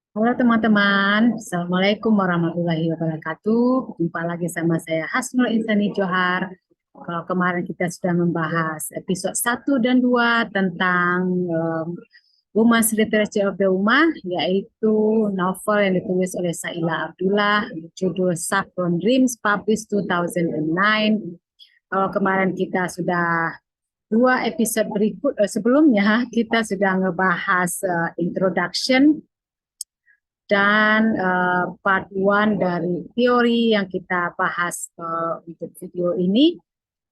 Halo teman-teman, Assalamualaikum warahmatullahi wabarakatuh. Jumpa lagi sama saya Hasnul Insani Johar. Kalau kemarin kita sudah membahas episode 1 dan 2 tentang Women's Literature of the Ummah, yaitu novel yang ditulis oleh Shaila Abdullah, judul Saffron Dreams, published 2009. Kalau kemarin kita sudah 2 episode sebelumnya, kita sudah ngebahas introduction dan part 1 dari teori yang kita bahas untuk video ini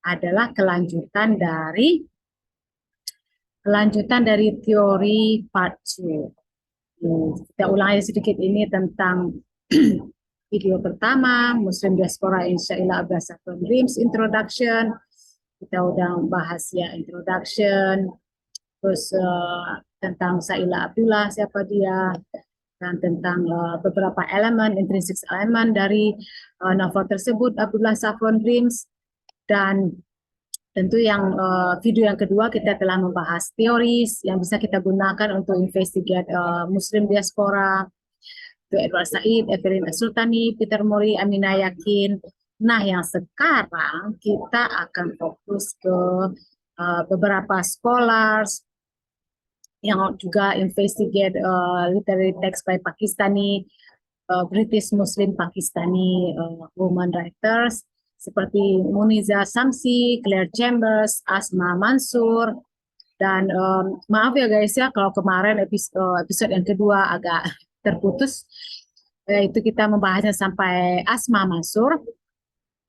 adalah kelanjutan dari teori part 2. Kita ulang aja sedikit ini tentang video pertama, Muslim Diaspora in Shaila Saffron Dreams Introduction. Kita udah bahas ya introduction, terus tentang Shaila Abdullah, siapa dia, dan tentang beberapa elemen, intrinsic elemen dari novel tersebut, Abdullah Saffron Dreams. Dan tentu yang video yang kedua kita telah membahas teoris yang bisa kita gunakan untuk investigate Muslim diaspora, itu Edward Said, Evelyn Sultani, Peter Mori, Amina Yakin. Nah, yang sekarang kita akan fokus ke beberapa scholars yang juga investigate literary text by Pakistani, British Muslim Pakistani woman writers seperti Muniza Samsi, Claire Chambers, Asma Mansur, dan maaf ya guys ya kalau kemarin episode yang kedua agak terputus, itu kita membahasnya sampai Asma Mansur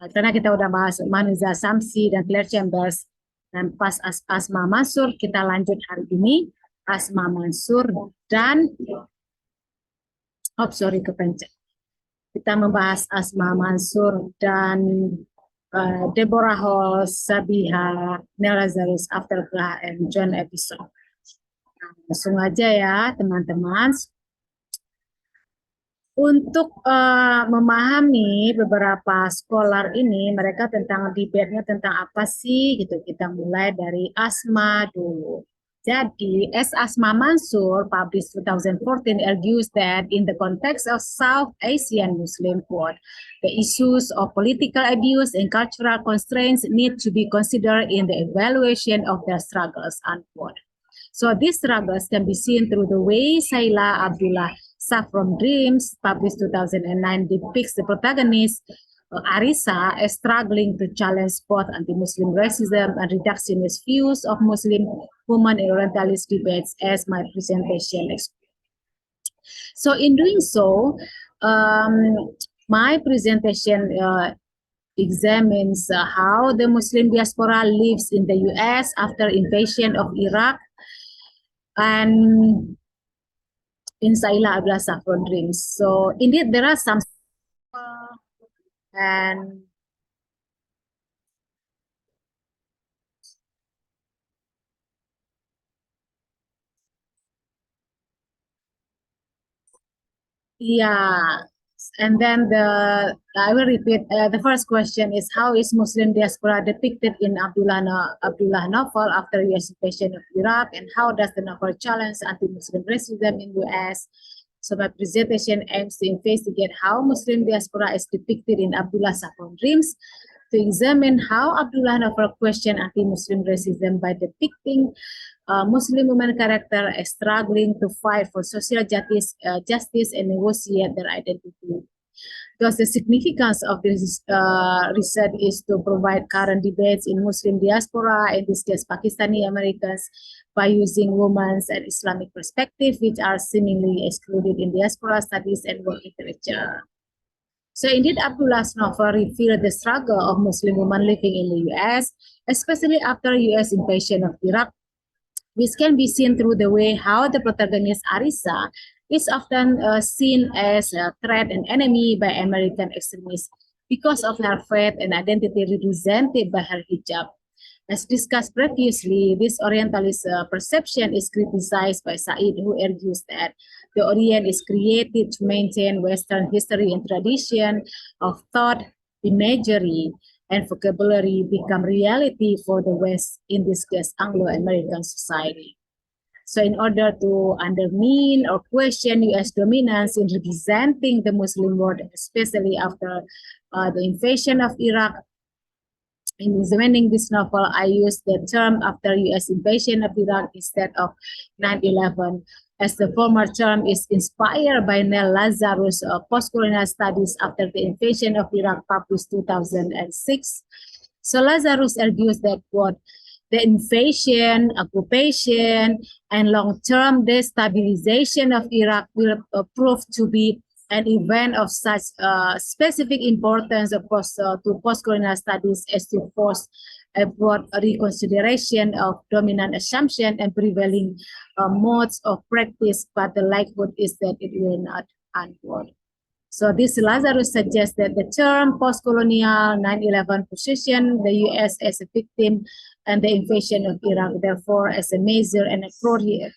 karena kita udah bahas Muniza Samsi dan Claire Chambers, dan pas Asma Mansur kita lanjut hari ini Asma Mansur dan sorry kepencet. Kita membahas Asma Mansur dan Deborah Hall, Sabiha, Nela Zaris, Afterglah, and John episode. Nah, langsung aja ya teman-teman. Untuk memahami beberapa scholar ini, mereka tentang debate-nya tentang apa sih gitu. Kita mulai dari Asma dulu. Jadi, as Asma Mansur, published 2014, argues that in the context of South Asian Muslim quote, the issues of political abuse and cultural constraints need to be considered in the evaluation of their struggles, unquote. So these struggles can be seen through the way Shaila Abdullah Saffron Dreams, published 2009, depicts the protagonist Arisa as struggling to challenge both anti-Muslim racism and reductionist views of Muslim women in Orientalist debates, as my presentation explains. So in doing so, my presentation examines how the Muslim diaspora lives in the U.S. after invasion of Iraq, and in Shaila Abdullah Saffron Dreams. So indeed there are some and yeah, and then I will repeat. The first question is, how is Muslim diaspora depicted in Abdullah novel after U.S. invasion of Iraq, and how does the novel challenge anti-Muslim racism in U.S.? So my presentation aims to investigate how Muslim diaspora is depicted in Abdullah Saffron Dreams, to examine how Abdullah novel questioned anti-Muslim racism by depicting Muslim women character as struggling to fight for social justice and negotiate their identity. Thus, the significance of this research is to provide current debates in Muslim diaspora, in this case Pakistani Americans, by using women's and Islamic perspective, which are seemingly excluded in diaspora studies and work literature. So indeed, Abdullah's novel revealed the struggle of Muslim women living in the U.S., especially after U.S. invasion of Iraq, which can be seen through the way how the protagonist Arisa is often seen as a threat and enemy by American extremists because of her faith and identity represented by her hijab. As discussed previously, this Orientalist perception is criticized by Said, who argues that the Orient is created to maintain Western history and tradition of thought, imagery, and vocabulary become reality for the West, in this case Anglo-American society. So in order to undermine or question U.S. dominance in representing the Muslim world, especially after the invasion of Iraq, in examining this novel, I used the term after U.S. invasion of Iraq instead of 9/11, as the former term is inspired by Neil Lazarus' Postcolonial Studies after the invasion of Iraq, published 2006. So Lazarus argues that, quote, the invasion, occupation, and long-term destabilization of Iraq will prove to be an event of such specific importance to post-colonial studies as to force a broad reconsideration of dominant assumption and prevailing modes of practice, but the likelihood is that it will not, unquote. So this Lazarus suggests that the term post-colonial 9/11 position the U.S. as a victim and the invasion of Iraq, therefore, as a major and appropriate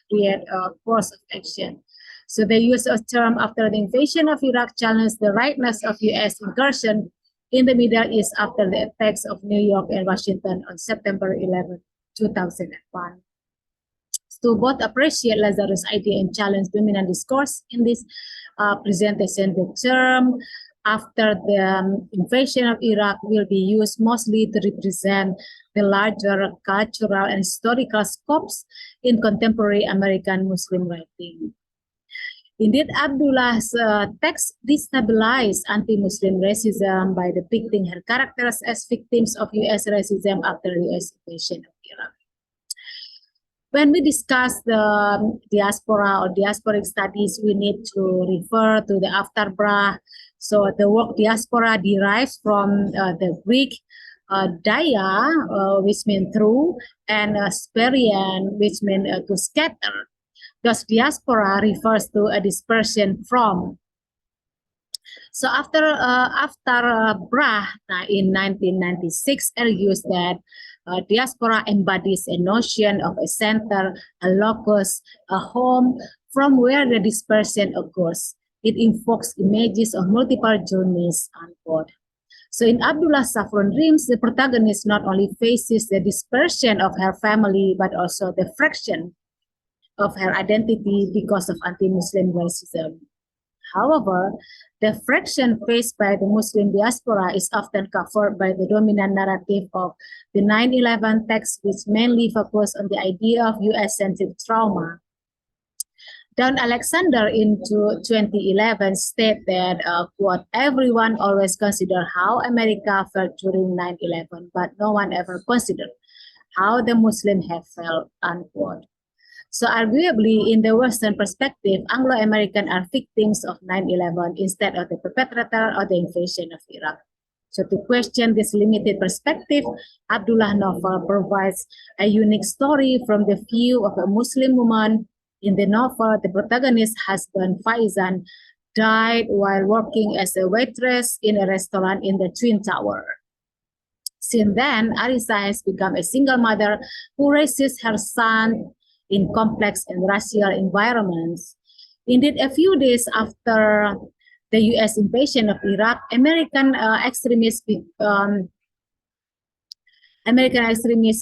course of action. So the use of term after the invasion of Iraq challenged the rightness of U.S. incursion in the Middle East after the attacks of New York and Washington on September 11, 2001. To both appreciate Lazarus' idea and challenge dominant discourse in this presentation, the term after the invasion of Iraq will be used mostly to represent the larger cultural and historical scopes in contemporary American Muslim writing. Indeed, Abdullah's text destabilized anti-Muslim racism by depicting her characters as victims of U.S. racism after U.S. invasion of Iraq. When we discuss the diaspora or diasporic studies, we need to refer to the afterbrah. So the word diaspora derives from the Greek dia, which means through, and sperian, which means to scatter. Thus, diaspora refers to a dispersion from. So after Brah in 1996 argues that diaspora embodies a notion of a center, a locus, a home from where the dispersion occurs. It invokes images of multiple journeys, unquote. So in Abdullah's Saffron Dreams, the protagonist not only faces the dispersion of her family, but also the fraction of her identity because of anti-Muslim racism. However, the fraction faced by the Muslim diaspora is often covered by the dominant narrative of the 9/11 text, which mainly focus on the idea of U.S.-centric trauma. Don Alexander in 2011 stated that, quote, everyone always consider how America felt during 9/11, but no one ever considered how the Muslims have felt, unquote. So arguably, in the Western perspective, Anglo-American are victims of 9/11 instead of the perpetrator of the invasion of Iraq. So to question this limited perspective, Abdullah novel provides a unique story from the view of a Muslim woman. In the novel, the protagonist's husband, Faizan, died while working as a waitress in a restaurant in the Twin Tower. Since then, Arisa has become a single mother who raises her son in complex and racial environments. Indeed, a few days after the U.S. invasion of Iraq, American extremists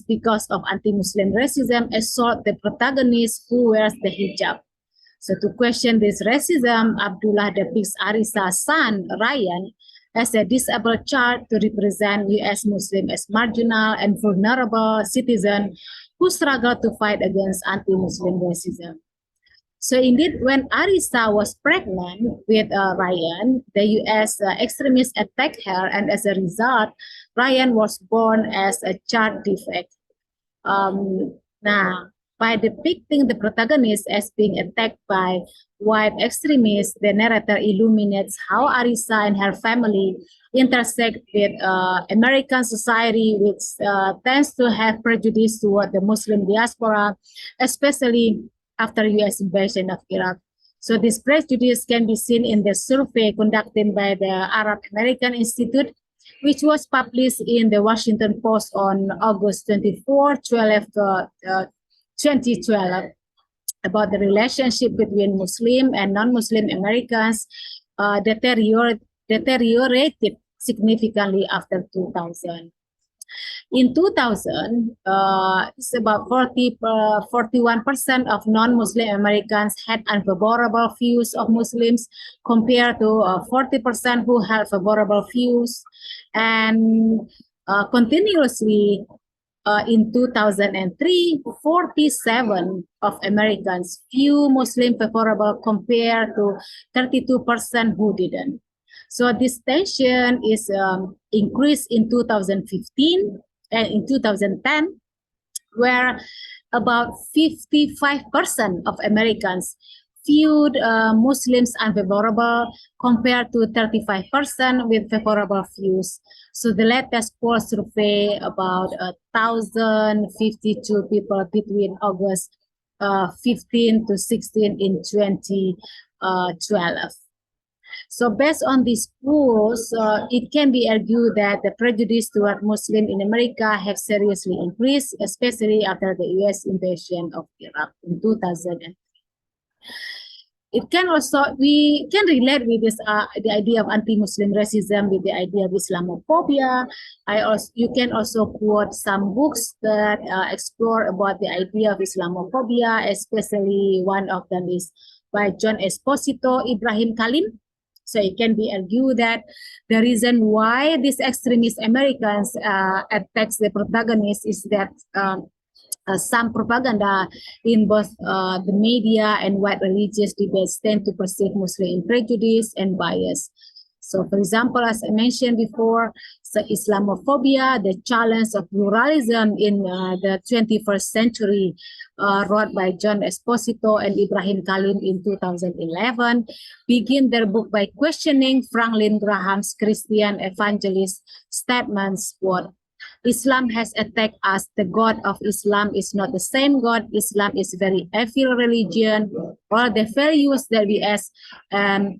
because of anti-Muslim racism assault the protagonist who wears the hijab. So to question this racism, Abdullah depicts Arisa's son, Ryan, as a disabled child to represent U.S. Muslims as marginal and vulnerable citizens who struggle to fight against anti-Muslim racism. So indeed, when Arisa was pregnant with Ryan, the U.S. Extremists attacked her, and as a result, Ryan was born as a child defect. Now, by depicting the protagonist as being attacked by white extremists, the narrator illuminates how Arisa and her family intersect with American society, which tends to have prejudice toward the Muslim diaspora, especially after U.S. invasion of Iraq. So this prejudice can be seen in the survey conducted by the Arab American Institute, which was published in the Washington Post on August 24, 2012, about the relationship between Muslim and non-Muslim Americans deteriorated significantly after 2000. In 2000, it's about 41% of non-Muslim Americans had unfavorable views of Muslims compared to 40% who had favorable views. And continuously, in 2003, 47 of Americans view Muslim favorable compared to 32% who didn't. So this tension is increased in 2015 and in 2010, where about 55% of Americans viewed Muslims unfavorable compared to 35% with favorable views. So the latest poll survey about 1,052 people between August 15 to 16 in 2012. So based on these polls, it can be argued that the prejudice toward Muslim in America have seriously increased, especially after the U.S. invasion of Iraq in 2000. It can also, we can relate with this, the idea of anti-Muslim racism with the idea of Islamophobia. You can also quote some books that explore about the idea of Islamophobia, especially one of them is by John Esposito, Ibrahim Khalil. So it can be argued that the reason why these extremist Americans attacks the protagonists is that some propaganda in both the media and white religious debates tend to perceive Muslim prejudice and bias. So, for example, as I mentioned before, so Islamophobia, the challenge of pluralism in the 21st century, wrote by John Esposito and Ibrahim Khalil in 2011, begin their book by questioning Franklin Graham's Christian evangelist statements, quote, Islam has attacked us. The God of Islam is not the same God. Islam is a very evil religion. All the values that we as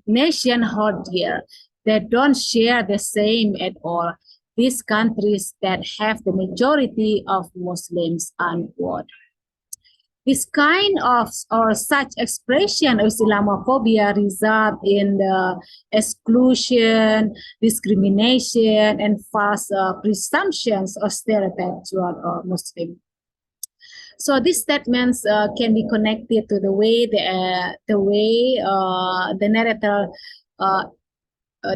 nation hold dear, they don't share the same at all. These countries that have the majority of Muslims, unquote. This kind of or such expression of Islamophobia result in the exclusion, discrimination, and false presumptions or stereotypes toward Muslim. So these statements can be connected to the way the narrator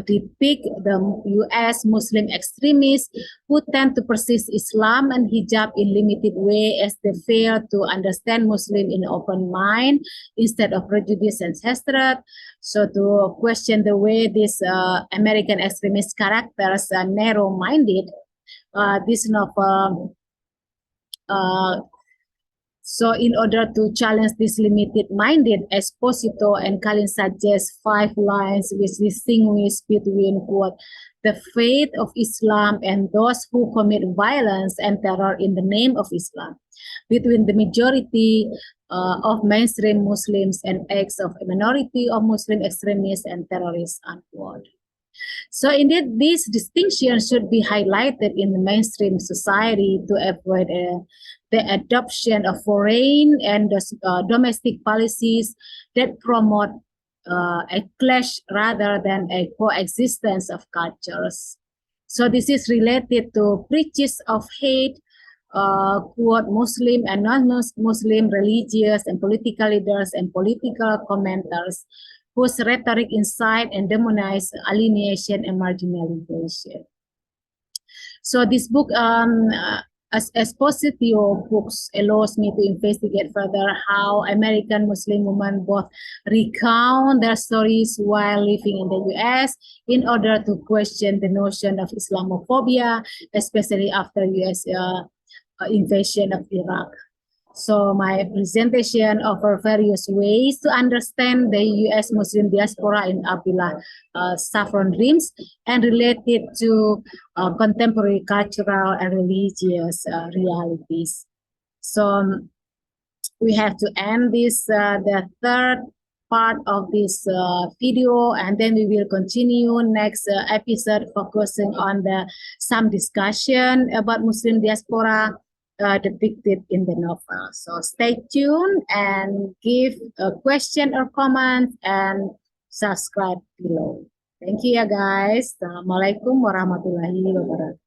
depict the U.S. Muslim extremists who tend to persist Islam and hijab in limited way as they fail to understand Muslim in open mind instead of prejudice and hatred. So to question the way these American extremist characters are narrow-minded, this novel so in order to challenge this limited-minded, Esposito and Khalil suggest 5 lines which distinguish between, quote, the faith of Islam and those who commit violence and terror in the name of Islam, between the majority of mainstream Muslims and acts of a minority of Muslim extremists and terrorists, unquote. So indeed, this distinction should be highlighted in the mainstream society to avoid the adoption of foreign and domestic policies that promote a clash rather than a coexistence of cultures. So this is related to preaches of hate, quote, Muslim and non-Muslim religious and political leaders and political commenters whose rhetoric incite and demonize alienation and marginalization. So this book, as Esposito books, allows me to investigate further how American Muslim women both recount their stories while living in the U.S. in order to question the notion of Islamophobia, especially after U.S. Invasion of Iraq. So my presentation offers various ways to understand the U.S. Muslim diaspora in Abdullah Saffron dreams and related to contemporary cultural and religious realities. So we have to end this, the third part of this video, and then we will continue next episode focusing on some discussion about Muslim diaspora depicted in the novel. So stay tuned and give a question or comment and subscribe below. Thank you ya guys. Assalamualaikum warahmatullahi wabarakatuh.